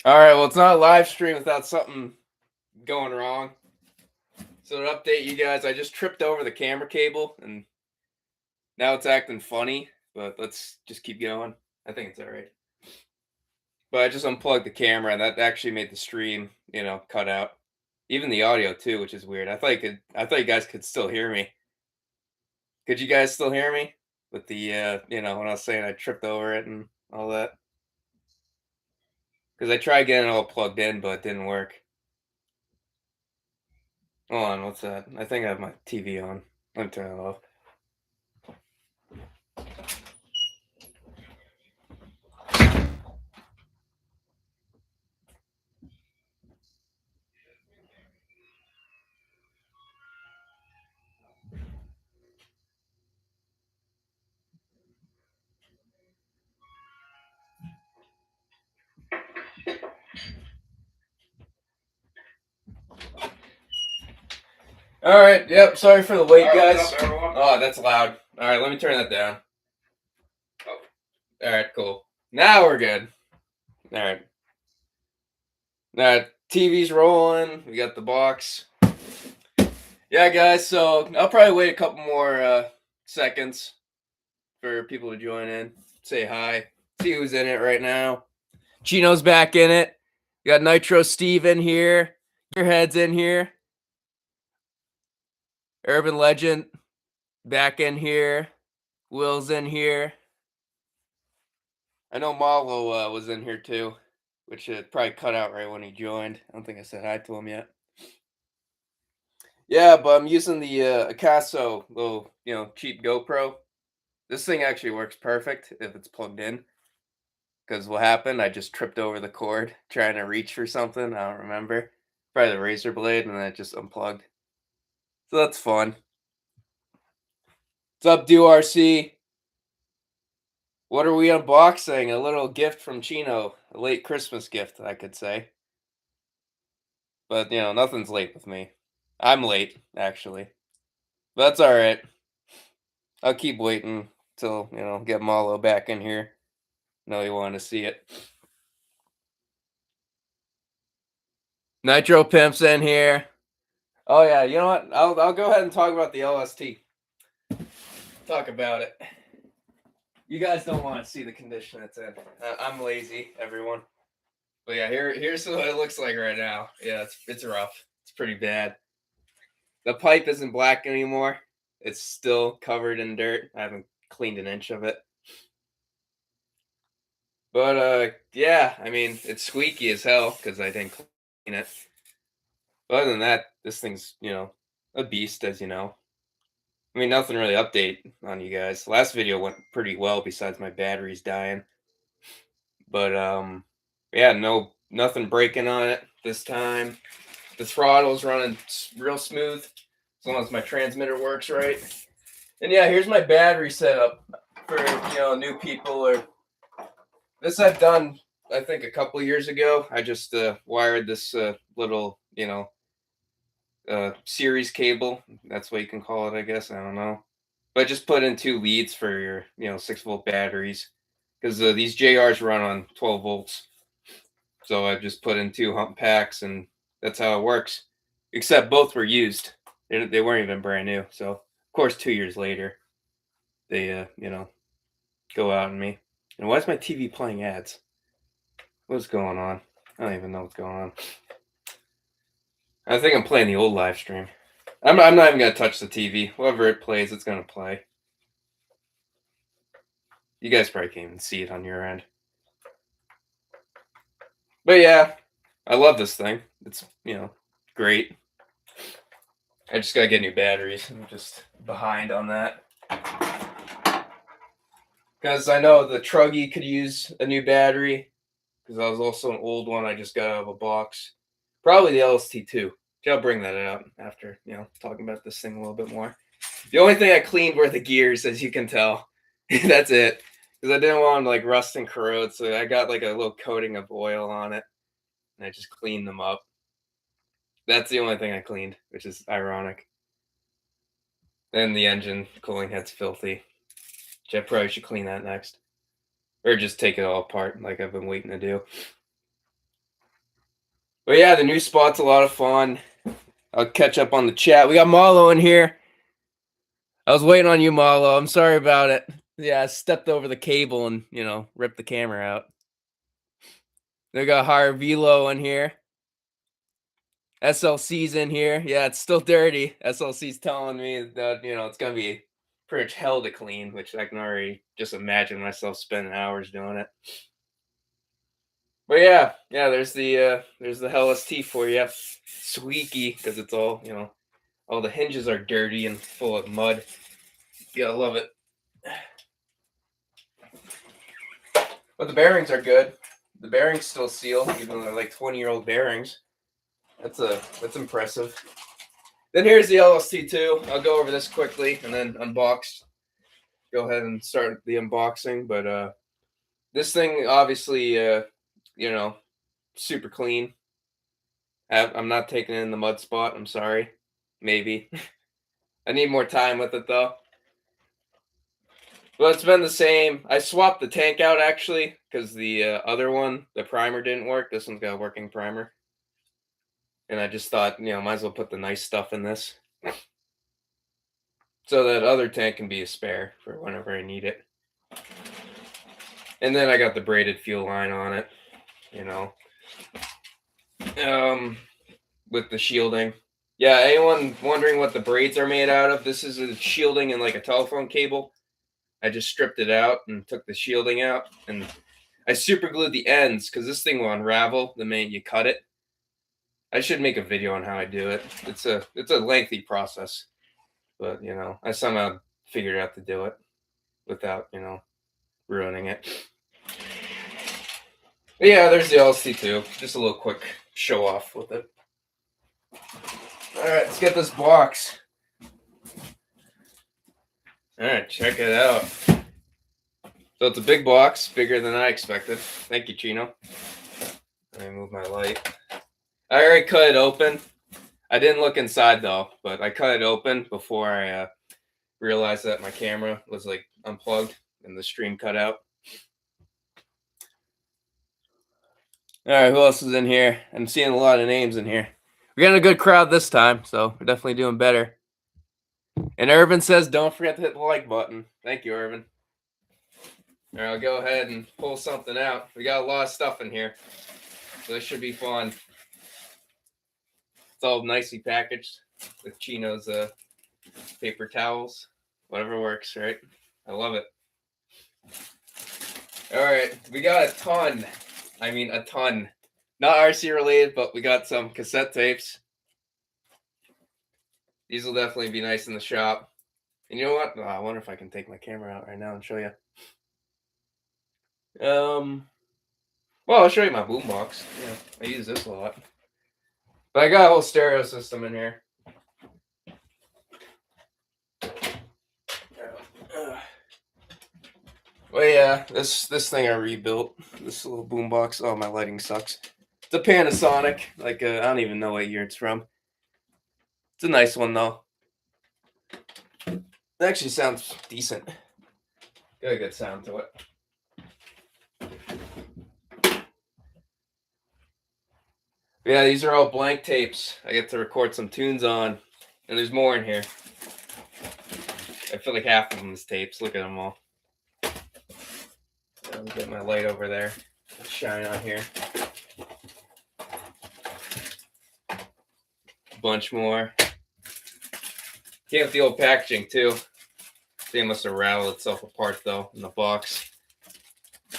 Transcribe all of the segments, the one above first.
All right, well, it's not a live stream without something going wrong. So to update you guys, I just tripped over the camera cable and now it's acting funny, but let's just keep going. I think it's all right. But I just unplugged the camera and that actually made the stream, cut out. Even the audio too, which is weird. I thought you guys could still hear me. Could you guys still hear me? With the when I was saying I tripped over it and all that? Because I tried getting it all plugged in, but it didn't work. Hold on, what's that? I think I have my TV on. Let me turn it off. All right. Yep. Sorry for the wait, guys. Oh, that's loud. All right. Let me turn that down. All right. Cool. Now we're good. All right. Now TV's rolling. We got the box. Yeah, guys. So I'll probably wait a couple more seconds for people to join in, say hi, see who's in it right now. Chino's back in it. We got Nitro Steve in here. Your head's in here. Urban Legend back in here. Will's in here. I know Malo was in here too, which probably cut out right when he joined. I don't think I said hi to him yet. Yeah, but I'm using the Akaso little, cheap GoPro. This thing actually works perfect if it's plugged in. Because what happened, I just tripped over the cord trying to reach for something. I don't remember. Probably the razor blade, and then it just unplugged. So that's fun. What's up, DRC? What are we unboxing? A little gift from Chino. A late Christmas gift, I could say. But, nothing's late with me. I'm late, actually. But that's alright. I'll keep waiting till, get Malo back in here. No, he wanted to see it. Nitro Pimp's in here. Oh, yeah, you know what? I'll go ahead and talk about the LST. Talk about it. You guys don't want to see the condition it's in. I'm lazy, everyone. But yeah, here's what it looks like right now. Yeah, it's rough. It's pretty bad. The pipe isn't black anymore. It's still covered in dirt. I haven't cleaned an inch of it. But yeah, I mean, it's squeaky as hell because I didn't clean it. But other than that, this thing's, a beast, as you know. I mean, nothing really update on you guys. Last video went pretty well besides my batteries dying. But yeah, nothing breaking on it this time. The throttle's running real smooth as long as my transmitter works right. And yeah, here's my battery setup for new people. Or this I've done, I think, a couple years ago. I just wired this little series cable. That's what you can call it, I guess. I don't know. But just put in two leads for your 6-volt batteries because these JRs run on 12 volts. So I just put in two hump packs, and that's how it works. Except both were used; they weren't even brand new. So of course, 2 years later, they go out on me. And why is my TV playing ads? What's going on? I don't even know what's going on. I think I'm playing the old live stream. I'm not even gonna touch the TV. Whatever it plays, it's gonna play. You guys probably can't even see it on your end. But yeah, I love this thing. It's great. I just gotta get new batteries. I'm just behind on that. Because I know the Truggy could use a new battery. Because that was also an old one I just got out of a box. Probably the LST too. I'll bring that out after, talking about this thing a little bit more. The only thing I cleaned were the gears, as you can tell. That's it. Because I didn't want them like rust and corrode, so I got like a little coating of oil on it. And I just cleaned them up. That's the only thing I cleaned, which is ironic. Then the engine cooling head's filthy. Which I probably should clean that next. Or just take it all apart like I've been waiting to do. But yeah, the new spot's a lot of fun. I'll catch up on the chat. We got Marlo in here. I was waiting on you, Marlo. I'm sorry about it. Yeah, I stepped over the cable and, ripped the camera out. They got Harvilo in here. SLC's in here. Yeah, it's still dirty. SLC's telling me that, it's going to be pretty much hell to clean, which I can already just imagine myself spending hours doing it. But yeah, there's the Hell ST for you. Squeaky, because it's all, all the hinges are dirty and full of mud. You gotta love it. But the bearings are good. The bearings still seal, even though they're like 20-year-old bearings. That's impressive. Then here's the LST2. I'll go over this quickly and then unbox. Go ahead and start the unboxing. But this thing obviously, super clean. I'm not taking it in the mud spot. I'm sorry. Maybe. I need more time with it though. Well, it's been the same. I swapped the tank out actually because the other one, the primer didn't work. This one's got a working primer. And I just thought, might as well put the nice stuff in this. So that other tank can be a spare for whenever I need it. And then I got the braided fuel line on it, with the shielding. Yeah, anyone wondering what the braids are made out of? This is a shielding in like a telephone cable. I just stripped it out and took the shielding out. And I super glued the ends because this thing will unravel the minute you cut it. I should make a video on how I do it. It's a lengthy process. But, I somehow figured out to do it without, ruining it. But yeah, there's the LST2. Just a little quick show off with it. Alright, let's get this box. Alright, check it out. So it's a big box, bigger than I expected. Thank you, Chino. Let me move my light. I already cut it open. I didn't look inside though, but I cut it open before I realized that my camera was like unplugged and the stream cut out. All right, who else is in here? I'm seeing a lot of names in here. We're getting a good crowd this time, so we're definitely doing better. And Irvin says, don't forget to hit the like button. Thank you, Irvin. All right, I'll go ahead and pull something out. We got a lot of stuff in here, so this should be fun. It's all nicely packaged with Chino's paper towels. Whatever works, right? I love it. All right, we got a ton. I mean, a ton. Not RC related, but we got some cassette tapes. These will definitely be nice in the shop. And you know what? Oh, I wonder if I can take my camera out right now and show you. Well, I'll show you my boombox. Yeah, I use this a lot. But I got a whole stereo system in here. Well, yeah, this thing I rebuilt. This little boombox. Oh, my lighting sucks. It's a Panasonic. Like, I don't even know what year it's from. It's a nice one, though. It actually sounds decent. Got a good sound to it. Yeah, these are all blank tapes. I get to record some tunes on. And there's more in here. I feel like half of them is tapes. Look at them all. I'll get my light over there. Shine on here. A bunch more. Came with the old packaging, too. They must have rattled itself apart, though, in the box.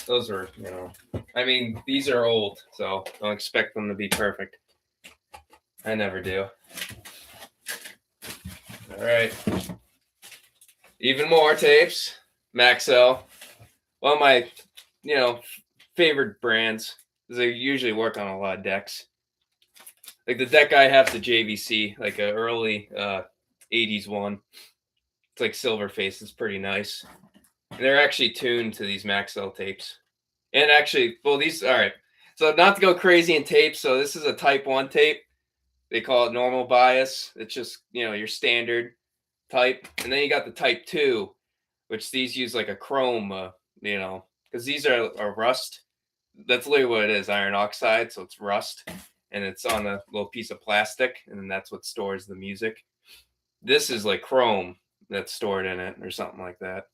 Those are, I mean, these are old, so don't expect them to be perfect. I never do. All right. Even more tapes. Maxell. One of my, favorite brands. Because they usually work on a lot of decks. Like the deck I have, the JVC, like an early 80s one. It's like silver face. It's pretty nice. And they're actually tuned to these Maxell tapes. And actually, well, these, all right. So not to go crazy in tapes. So this is a type 1 tape. They call it normal bias. It's just, your standard type. And then you got the type 2, which these use like a chrome, because these are rust. That's literally what it is, iron oxide. So it's rust. and it's on a little piece of plastic, and then that's what stores the music. This is like chrome that's stored in it or something like that,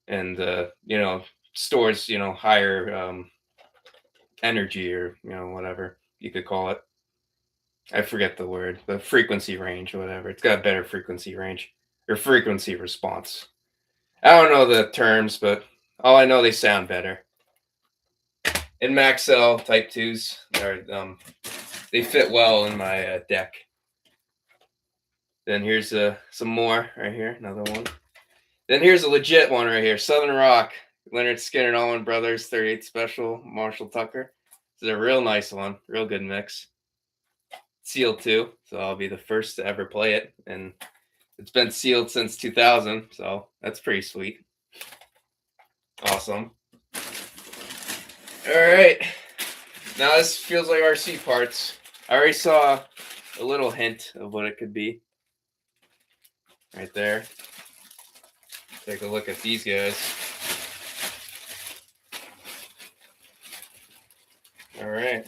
and stores higher energy, or whatever you could call it. I forget the word, the frequency range or whatever. It's got a better frequency range or frequency response. I don't know the terms, but all I know, they sound better. In Maxell Type 2s, they fit well in my deck. Then here's some more right here, another one. Then here's a legit one right here, Southern Rock, Leonard Skinner and Allman Brothers 38 Special, Marshall Tucker. This is a real nice one, real good mix. Sealed too, so I'll be the first to ever play it, and it's been sealed since 2000, so that's pretty sweet. Awesome. All right, now this feels like RC parts. I already saw a little hint of what it could be right there. Take a look at these guys. All right,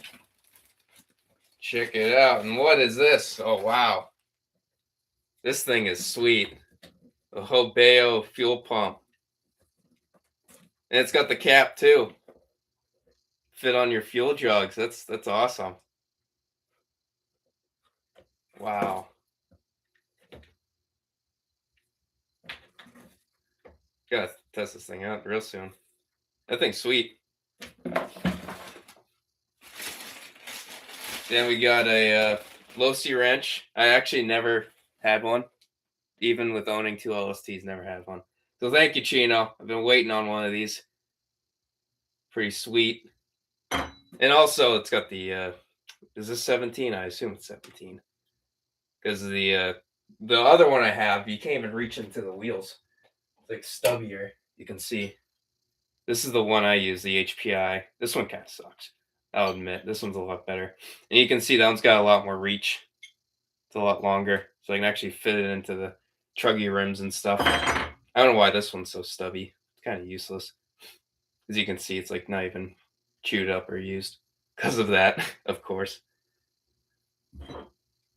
check it out. And what is this? Oh wow, this thing is sweet. A Hobeo fuel pump, and it's got the cap too. Fit on your fuel jugs. That's awesome. Wow. Gotta test this thing out real soon. That thing's sweet. Then we got a low C wrench. I actually never had one, even with owning two LSTs. Never had one. So thank you, Chino. I've been waiting on one of these. Pretty sweet. And also, it's got the. Is this 17? I assume it's 17. Because the other one I have, you can't even reach into the wheels. It's like stubbier. You can see. This is the one I use, the HPI. This one kind of sucks. I'll admit. This one's a lot better. And you can see that one's got a lot more reach. It's a lot longer. So I can actually fit it into the truggy rims and stuff. I don't know why this one's so stubby. It's kind of useless. As you can see, it's like not even chewed up or used. Because of that, of course.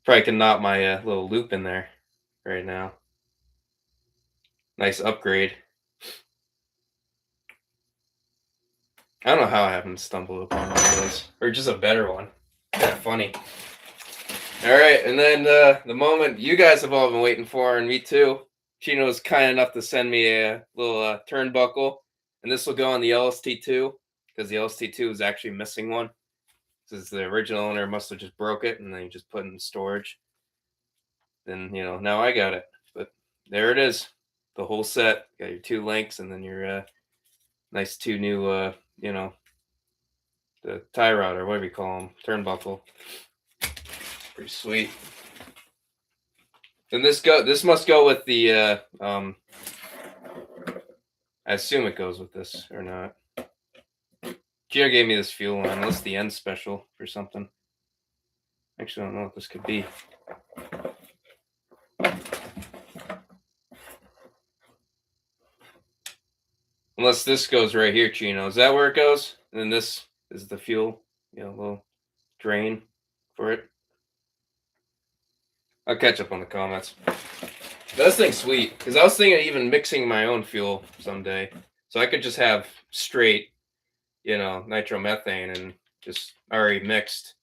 Probably can knot my little loop in there right now. Nice upgrade. I don't know how I haven't stumbled upon one of those. Or just a better one. Kind of funny. Alright, and then the moment you guys have all been waiting for, and me too. Chino was kind enough to send me a little turnbuckle. And this will go on the LST2. Because the LST2 is actually missing one. Because the original owner must have just broke it and then he just put it in storage. Then, now I got it. But there it is. The whole set. Got your two links and then your nice two new, the tie rod or whatever you call them, turnbuckle. Pretty sweet. And this must go with the, I assume it goes with this or not. Gio gave me this fuel line. Unless the end special for something. Actually, I don't know what this could be. Unless this goes right here, Chino. Is that where it goes? And then this is the fuel, little drain for it. I'll catch up on the comments. This thing's sweet, because I was thinking of even mixing my own fuel someday. So I could just have straight, nitromethane and just already mixed.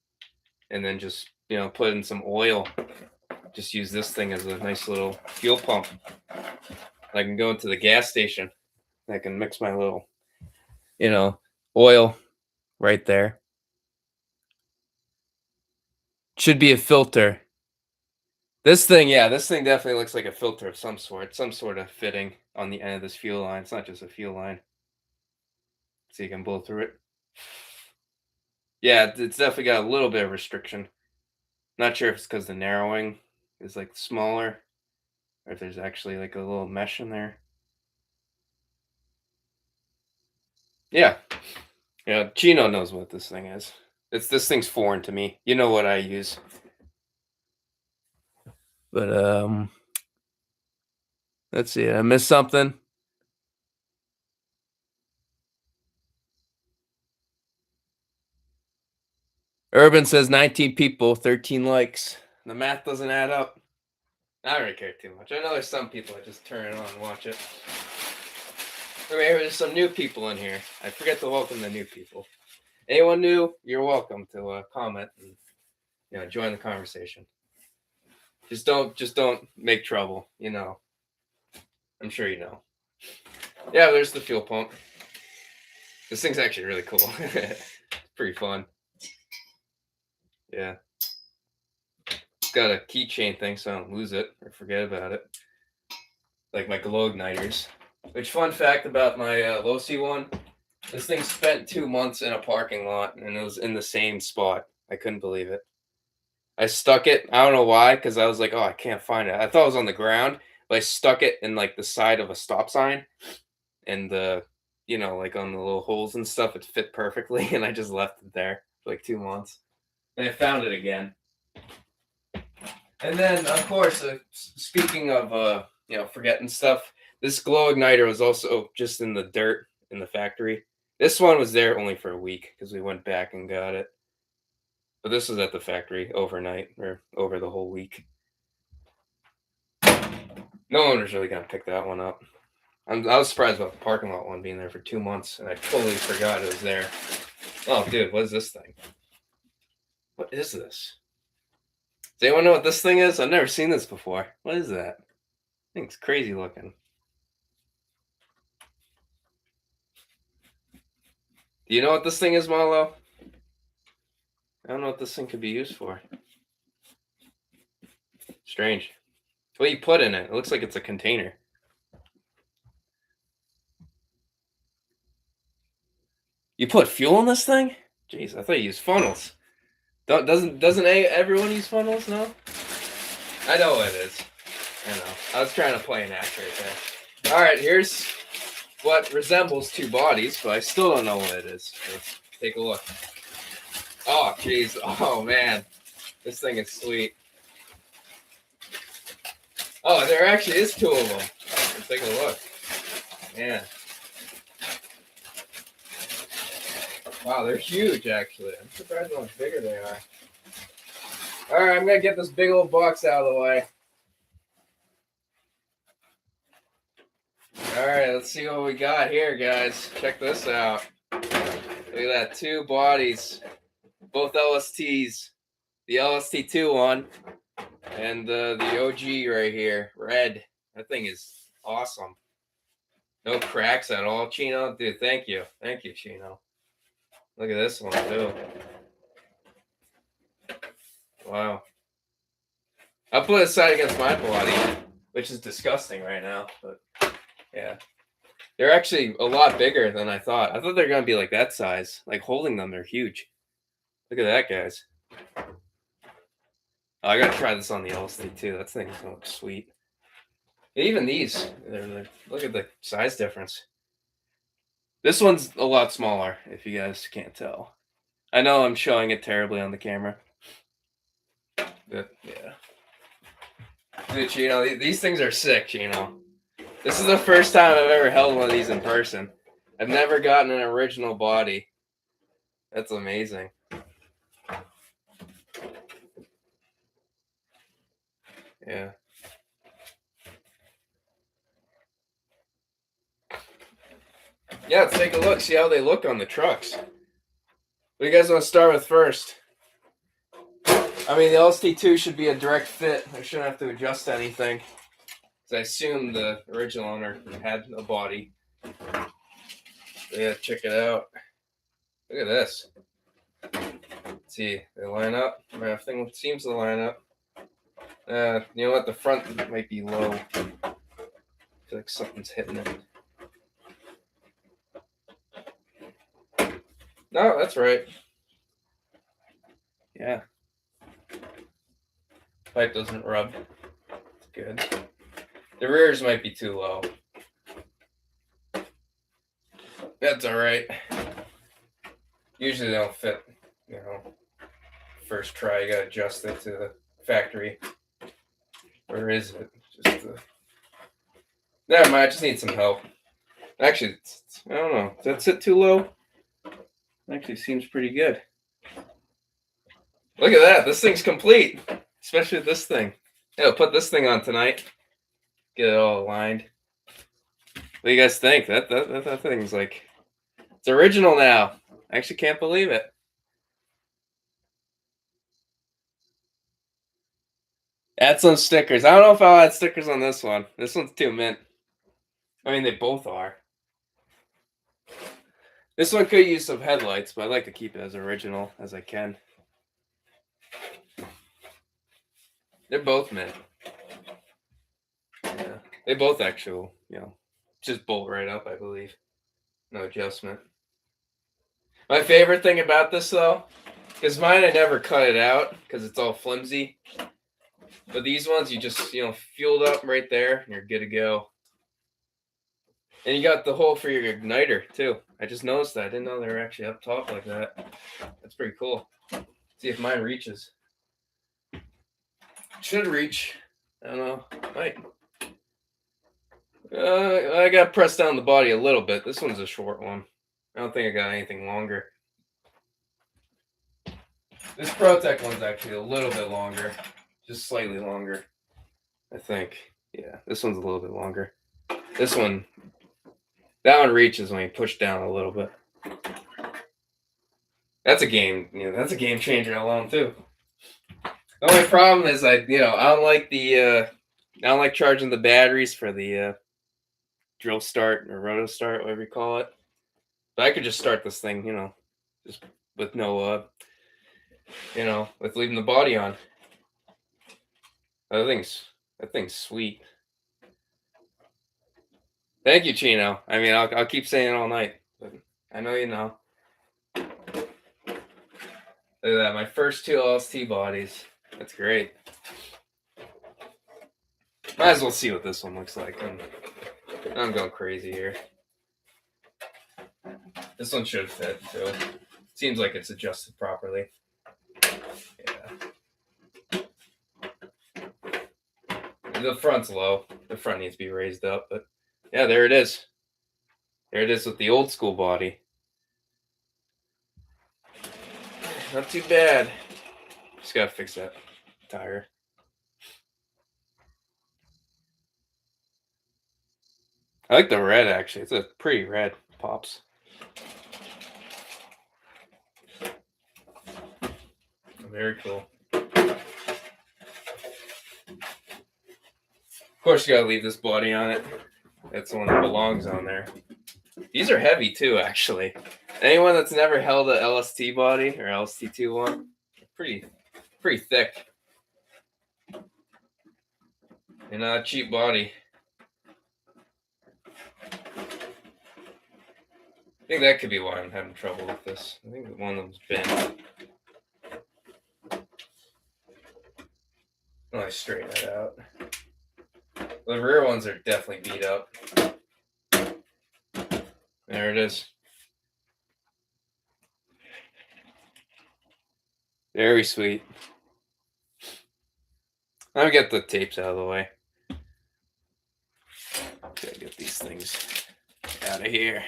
And then just, put in some oil. Just use this thing as a nice little fuel pump. I can go into the gas station. I can mix my little, oil right there. Should be a filter. This thing definitely looks like a filter of some sort of fitting on the end of this fuel line. It's not just a fuel line. So you can blow through it. Yeah, it's definitely got a little bit of restriction. Not sure if it's because the narrowing is like smaller, or if there's actually like a little mesh in there. Yeah. Yeah, Chino knows what this thing is. This thing's foreign to me. You know what I use. But let's see. I missed something. Urban says 19 people, 13 likes. The math doesn't add up. I don't really care too much. I know there's some people that just turn it on and watch it. Or maybe there's some new people in here. I forget to welcome the new people. Anyone new, you're welcome to comment and join the conversation. Just don't make trouble. I'm sure you know. Yeah, there's the fuel pump. This thing's actually really cool. Pretty fun. Yeah. It's got a keychain thing so I don't lose it or forget about it. Like my glow igniters. Which, fun fact about my Losi one, this thing spent 2 months in a parking lot and it was in the same spot. I couldn't believe it. I stuck it. I don't know why, because I was like, oh, I can't find it. I thought it was on the ground, but I stuck it in like the side of a stop sign, and like on the little holes and stuff, it fit perfectly, and I just left it there for like 2 months. And I found it again. And then, of course, speaking of forgetting stuff, this glow igniter was also just in the dirt in the factory. This one was there only for a week because we went back and got it. But this was at the factory overnight or over the whole week. No one was really gonna pick that one up. I was surprised about the parking lot one being there for 2 months, and I totally forgot it was there. Oh, dude, what is this thing? What is this? Does anyone know what this thing is? I've never seen this before. What is that? I think it's crazy looking. Do you know what this thing is, Marlo? I don't know what this thing could be used for. Strange. What do you put in it? It looks like it's a container. You put fuel in this thing? Jeez, I thought you used funnels. Doesn't everyone use funnels? No. I know what it is. I know. I was trying to play an act right there. All right, here's what resembles two bodies, but I still don't know what it is. Let's take a look. Oh, jeez. Oh, man. This thing is sweet. Oh, there actually is two of them. Let's take a look. Yeah. Wow, they're huge, actually. I'm surprised how much bigger they are. All right, I'm going to get this big old box out of the way. All right, let's see what we got here, guys. Check this out. Look at that, two bodies. Both LSTs. The LST2 one and the OG right here, red. That thing is awesome. No cracks at all, Chino. Dude, thank you. Thank you, Chino. Look at this one, too. Wow. I'll put it aside against my body, which is disgusting right now. But, yeah. They're actually a lot bigger than I thought. I thought they were going to be like that size. Like, holding them, they're huge. Look at that, guys. Oh, I got to try this on the LSD, too. That thing's going to look sweet. Even these, look at the size difference. This one's a lot smaller, if you guys can't tell. I know I'm showing it terribly on the camera. But, yeah. Dude, Chino, these things are sick, Chino. This is the first time I've ever held one of these in person. I've never gotten an original body. That's amazing. Yeah. Yeah, let's take a look, see how they look on the trucks. What do you guys want to start with first? I mean, the LST2 should be a direct fit. I shouldn't have to adjust anything. I assume the original owner had a body. Yeah, check it out. Look at this. Let's see, they line up. Everything seems to line up. You know what? The front might be low. I feel like something's hitting it. No, that's right. Yeah. Pipe doesn't rub. It's good. The rears might be too low. That's all right. Usually they don't fit, first try. You gotta adjust it to the factory. Where is it? Never mind, I just need some help. Actually, I don't know. Does that sit too low? Actually seems pretty good. Look at that. This thing's complete. Especially with this thing. Yeah, I'll put this thing on tonight. Get it all aligned. What do you guys think? That thing's like, it's original now. I actually can't believe it. Add some stickers. I don't know if I'll add stickers on this one. This one's too mint. I mean, they both are. This one could use some headlights, but I like to keep it as original as I can. They're both mint. Yeah, they both actually, just bolt right up, I believe. No adjustment. My favorite thing about this, though, is mine, I never cut it out because it's all flimsy. But these ones, you just, fueled up right there and you're good to go. And you got the hole for your igniter, too. I just noticed that. I didn't know they were actually up top like that. That's pretty cool. See if mine reaches. Should reach. I don't know. Might. I got to press down the body a little bit. This one's a short one. I don't think I got anything longer. This ProTech one's actually a little bit longer. Just slightly longer, I think. Yeah, this one's a little bit longer. This one, that one reaches when you push down a little bit. That's a game, that's a game changer alone too. The only problem is I don't like I don't like charging the batteries for the drill start or roto start, whatever you call it. But I could just start this thing, just with no, with leaving the body on. That thing's sweet. Thank you, Chino. I mean, I'll keep saying it all night, but I know you know. Look at that, my first two LST bodies. That's great. Might as well see what this one looks like. I'm going crazy here. This one should fit too. Seems like it's adjusted properly. Yeah. The front's low. The front needs to be raised up, but yeah, there it is. There it is with the old school body. Not too bad. Just gotta fix that tire. I like the red, actually. It's a pretty red. Pops. Very cool. Of course, you gotta leave this body on it. That's the one that belongs on there. These are heavy too, actually. Anyone that's never held a LST body or LST2 one, pretty thick. And not a cheap body. I think that could be why I'm having trouble with this. I think one of them's bent. Let me straighten that out. The rear ones are definitely beat up. There it is. Very sweet. Let me get the tapes out of the way. Gotta get these things out of here.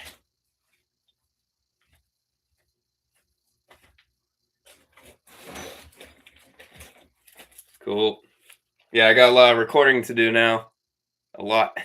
Cool. Yeah, I got a lot of recording to do now. A lot.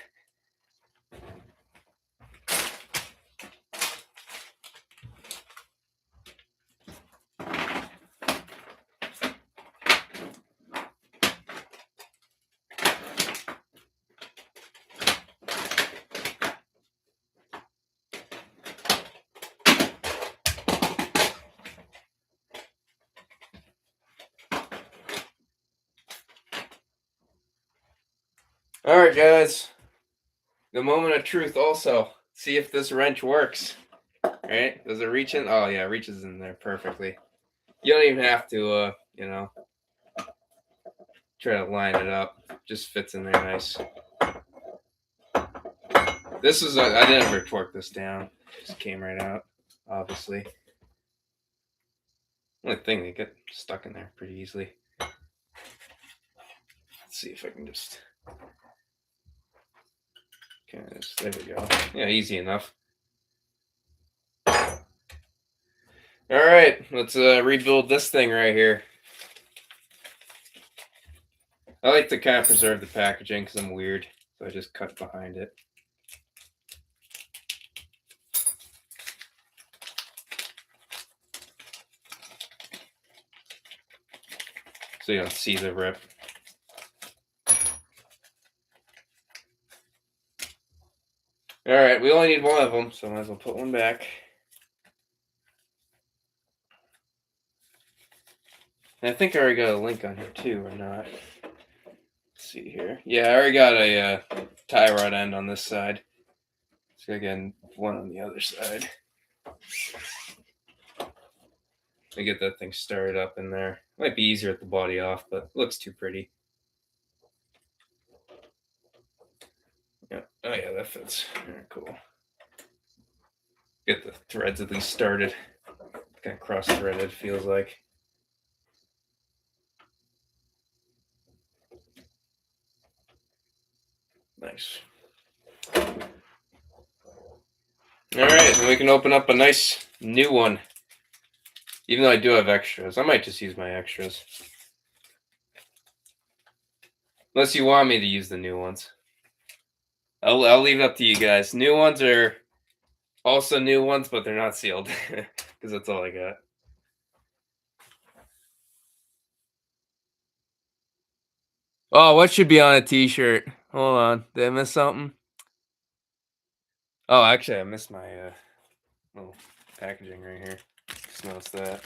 All right, guys. The moment of truth also. See if this wrench works. Right? Does it reach in? Oh, yeah, it reaches in there perfectly. You don't even have to, try to line it up. Just fits in there nice. This is, I didn't torque this down. Just came right out, obviously. Only thing, they get stuck in there pretty easily. Let's see if I can just... Okay, there we go. Yeah, easy enough. All right, let's rebuild this thing right here. I like to kind of preserve the packaging because I'm weird, so I just cut behind it. So you don't see the rip. Alright, we only need one of them, so I might as well put one back. And I think I already got a link on here too, or not. Let's see here. Yeah, I already got a tie rod end on this side. So again, one on the other side. To get that thing started up in there. Might be easier with the body off, but it looks too pretty. Yeah. Oh yeah, that fits. Very cool. Get the threads at least started. Kind of cross-threaded, feels like. Nice. Alright, then we can open up a nice new one. Even though I do have extras. I might just use my extras. Unless you want me to use the new ones. I'll leave it up to you guys. New ones are also new ones, but they're not sealed. Because that's all I got. Oh, what should be on a t-shirt? Hold on. Did I miss something? Oh, actually, I missed my little packaging right here. Just noticed that.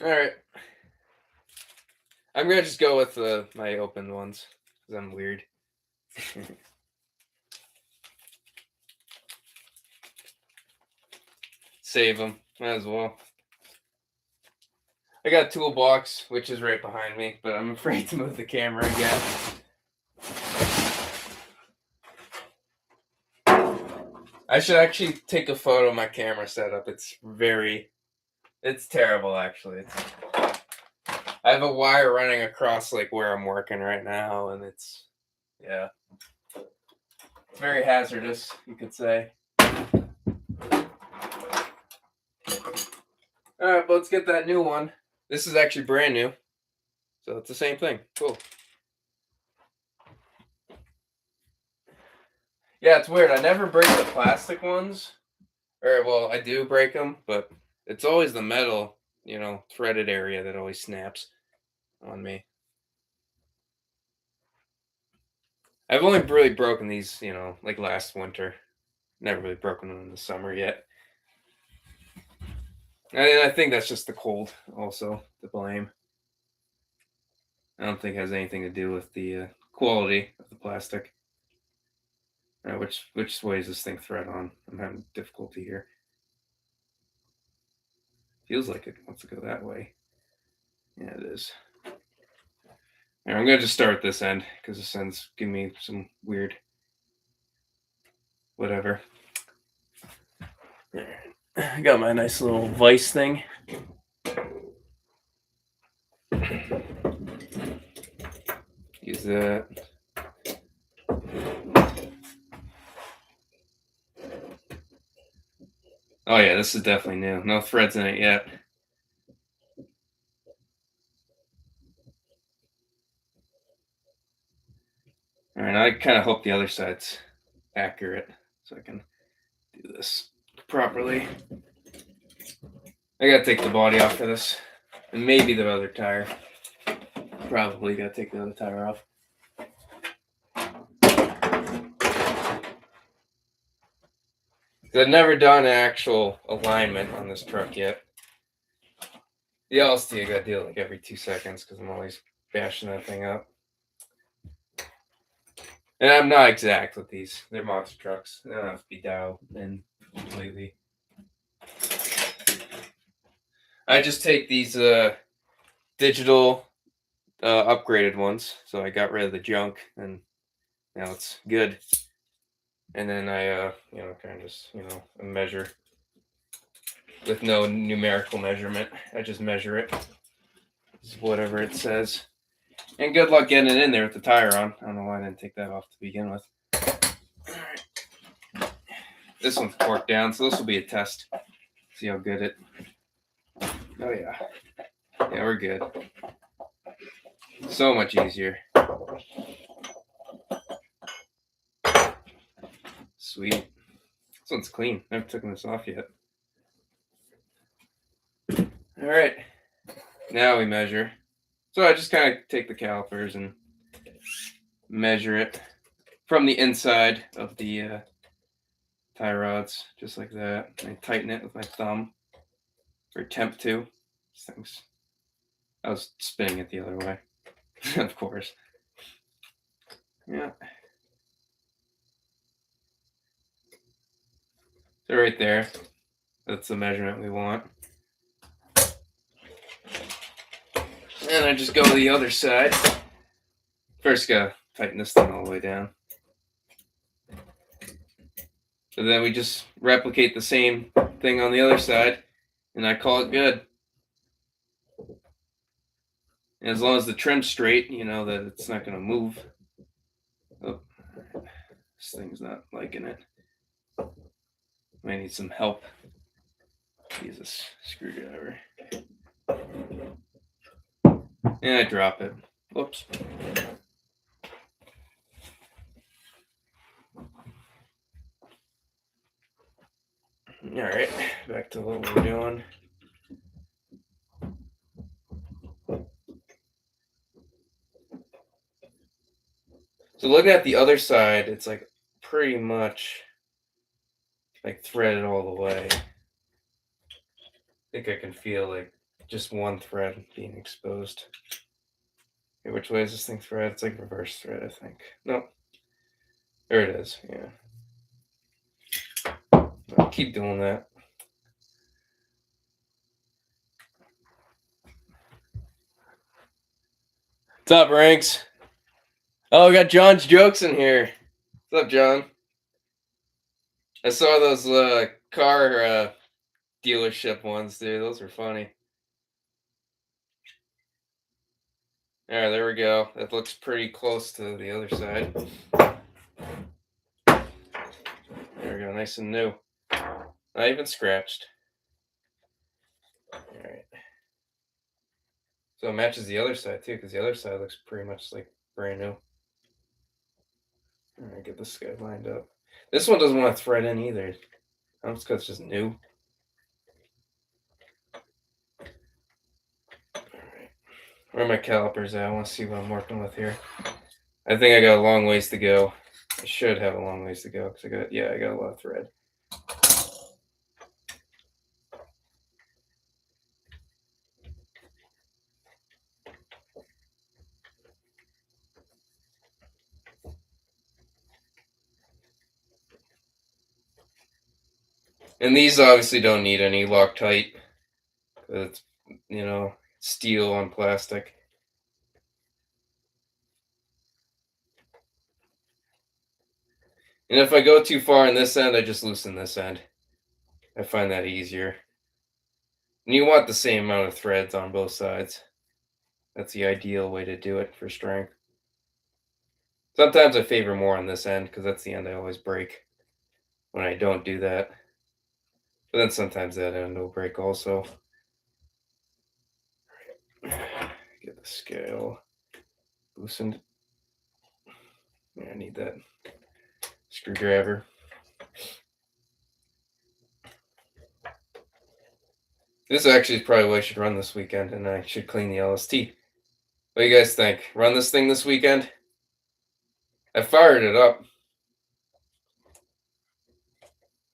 All right. I'm gonna just go with my open ones because I'm weird. Save them. Might as well. I got a toolbox, which is right behind me, but I'm afraid to move the camera again. I should actually take a photo of my camera setup. It's terrible actually. I have a wire running across like where I'm working right now, and it's very hazardous, you could say. Alright, but let's get that new one. This is actually brand new. So it's the same thing. Cool. Yeah, it's weird. I never break the plastic ones. Or, well, I do break them, but it's always the metal, threaded area that always snaps on me. I've only really broken these, like last winter. Never really broken them in the summer yet. And I think that's just the cold, also, to blame. I don't think it has anything to do with the quality of the plastic. Which way is this thing thread on? I'm having difficulty here. Feels like it wants to go that way. Yeah, it is. Right, I'm gonna just start this end because this end's giving me some weird whatever. I got my nice little vice thing. Use that. Oh yeah, this is definitely new. No threads in it yet. All right, I kind of hope the other side's accurate so I can do this properly. I gotta take the body off for this, and maybe the other tire. Probably gotta take the other tire off. I've never done an actual alignment on this truck yet. The LSD I gotta do it like every 2 seconds because I'm always bashing that thing up. And I'm not exact with these. They're monster trucks. They don't have to be dialed in completely. I just take these digital upgraded ones. So I got rid of the junk and now it's good. And then I, kind of just, measure with no numerical measurement. I just measure it. It's whatever it says. And good luck getting it in there with the tire on. I don't know why I didn't take that off to begin with. This one's torqued down, so this will be a test. See how good it. Oh yeah. Yeah, we're good. So much easier. Sweet. This one's clean. Never taken this off yet. All right. Now we measure. So I just kind of take the calipers and measure it from the inside of the tie rods, just like that. I tighten it with my thumb, or attempt to. Things. I was spinning it the other way, of course. Yeah. So right there, that's the measurement we want. And I just go to the other side. First, gotta tighten this thing all the way down. So then we just replicate the same thing on the other side, and I call it good. And as long as the trim's straight, you know that it's not going to move. Oh, this thing's not liking it. Might need some help. Use this screwdriver. And I drop it. Whoops. All right, back to what we're doing. So looking at the other side, it's like pretty much like threaded all the way. I think I can feel like just one thread being exposed. Okay, which way is this thing thread? It's like reverse thread, I think. No. There it is, yeah. I'll keep doing that. What's up, Ranks? Oh, we got John's jokes in here. What's up, John? I saw those car dealership ones, dude. Those were funny. All right, there we go. That looks pretty close to the other side. There we go, nice and new. Not even scratched. All right. So it matches the other side too, because the other side looks pretty much like brand new. All right, get this guy lined up. This one doesn't want to thread in either. I'm just because it's just new. All right. Where are my calipers at? I want to see what I'm working with here. I think I got a long ways to go. I should have a long ways to go because I got a lot of thread. And these obviously don't need any Loctite. It's, steel on plastic. And if I go too far in this end, I just loosen this end. I find that easier. And you want the same amount of threads on both sides. That's the ideal way to do it for strength. Sometimes I favor more on this end because that's the end I always break when I don't do that. But then sometimes that end will break also. Get the scale loosened. Yeah, I need that screwdriver. This actually is probably what I should run this weekend, and I should clean the LST. What do you guys think? Run this thing this weekend? I fired it up.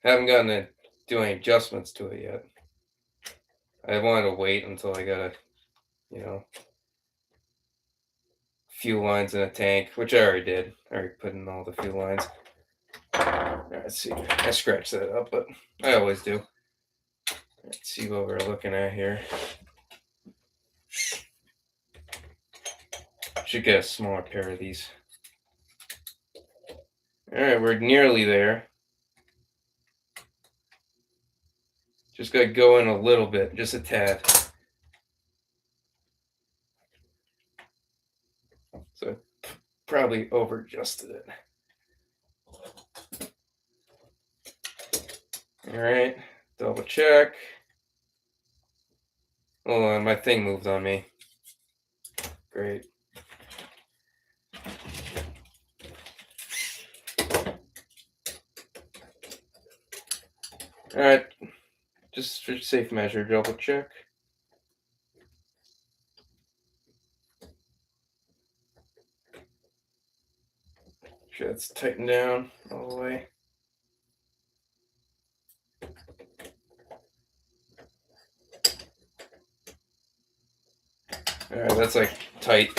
Haven't gotten to do any adjustments to it yet. I wanted to wait until I got a, fuel lines in a tank, which I already did. I already put in all the fuel lines. Let's see. I scratched that up, but I always do. Let's see what we're looking at here. Should get a smaller pair of these. All right, we're nearly there. Just gotta go in a little bit, just a tad. So probably over adjusted it. All right, double check. Hold on, my thing moved on me. Great. All right, just for safe measure, double check. Sure that's tightened down all the way. All right, that's like tight.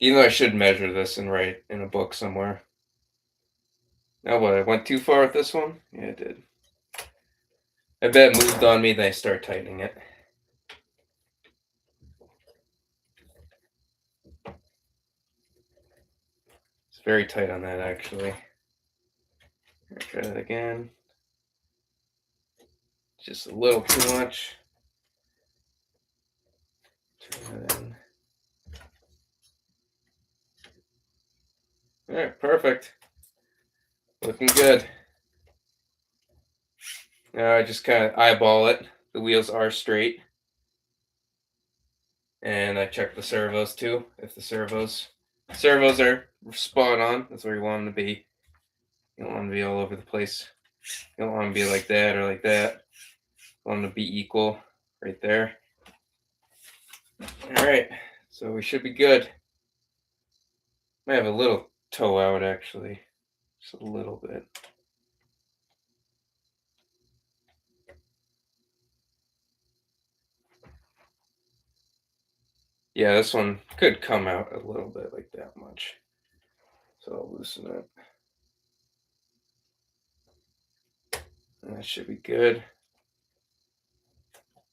Even though I should measure this and write in a book somewhere. Now what, I went too far with this one? Yeah, I did. I bet it moved on me, then I start tightening it. It's very tight on that, actually. Try that again. Just a little too much. Turn that in. All right, perfect. Looking good. Now I just kind of eyeball it. The wheels are straight. And I check the servos too. If the servos are spot on, that's where you want them to be. You don't want them to be all over the place. You don't want them to be like that or like that. You want them to be equal right there. All right, so we should be good. Might have a little toe out actually, just a little bit. Yeah, this one could come out a little bit like that much. So I'll loosen it. And that should be good.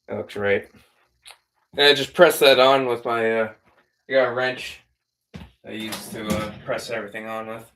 That looks right. And I just press that on with my, I got a wrench I use to press everything on with.